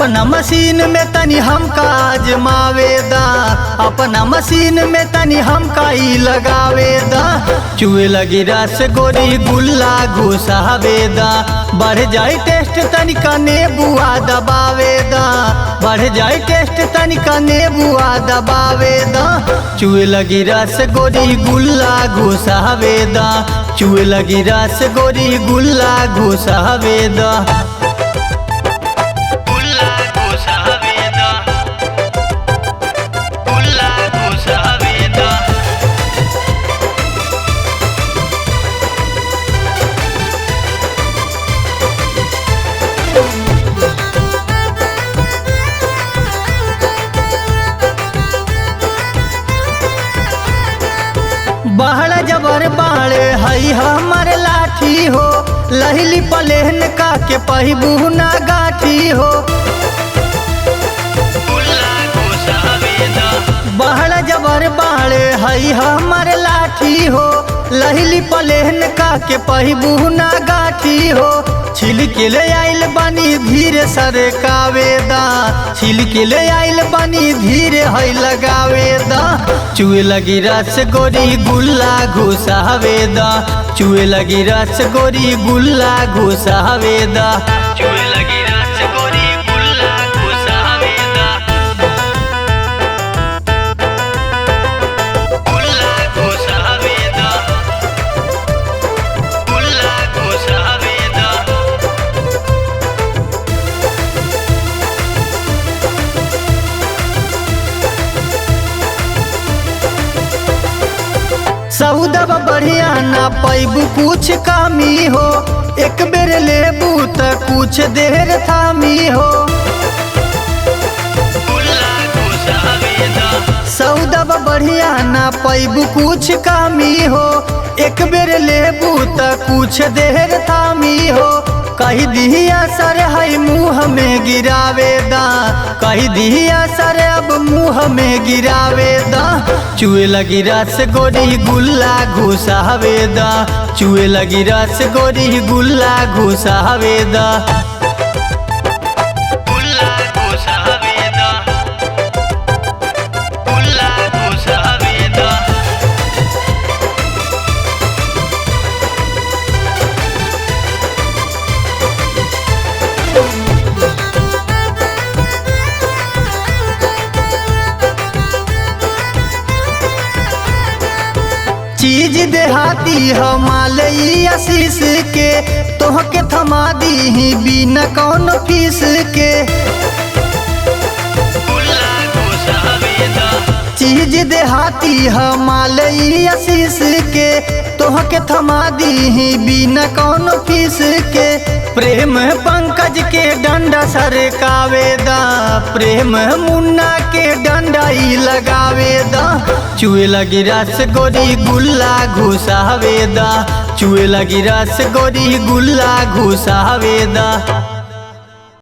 अपना मशीन में तनी हमका आजमावेदा, अपना मशीन में तनी हमका ई लगावेदा। चुए लगी रस गोरी गुल्ला घुसावेदा, बढ़ जाए टेस्ट तनिका नेबुआ दबावेदा, बढ़ जाए टेस्ट तनिका नेबुआ दबावेदा। चुए लगी रस गोरी गुल्ला घुसावेदा, चुए लगी रस गोरी गुल्ला घुसावेदा। बहड़ जबर बाड़े हई हमर लाठी हो, लहली पलेहन का के पहिबू ना गाठी हो। बहड़ जबर बाड़े हई हमर लाठी हो, लहली पलेहन का के पहिबू ना गाठी हो। छिलके ले आइल बनी धीरे सरकावेदा, छिलके ले आइल बनी धीरे हई लगावेदा। चुए लगी रस गोरी गुल्ला घुसावेदा, चुए लगी रस गोरी गुल्ला घुसावेदा। चुए लगी रस गोरी गुल्ला घुसावेदा, गुल्ला घुसावेदा, गुल्ला घुसावेदा। सौदा बढ़िया ना पैबू कुछ कामी हो, एक बेर लेबू त कुछ देर थामी हो। सौदा बढ़िया ना पैबू कुछ कामी हो, एक बेर लेबू त कुछ देर थामी हो। कही दिया सर है मुँह में गिरावेदा, कही दिया सर अब मुँह में गिरावेदा। चुए लगी रस गोरी गुल्ला घुसावेदा, चुए लगी रस गोरी गुल्ला घुसावेदा। गुल्ला घुसावेदा, गुल्ला घुसावेदा। चीज देहाती हमालई आशीष के, तोहके थमा दी बिना कौन फीस के। चीज देहाती हमालई आशीष के, तोहके थमा दी बिना कौन फीस के। प्रेम पंकज के डंडा सरकावेदा, प्रेम मुन्ना के डंडा ही लगावेदा। चुए लगी रस गोरी गुल्ला घुसावेदा, चुए लगी रस गोरी गुल्ला घुसावेदा।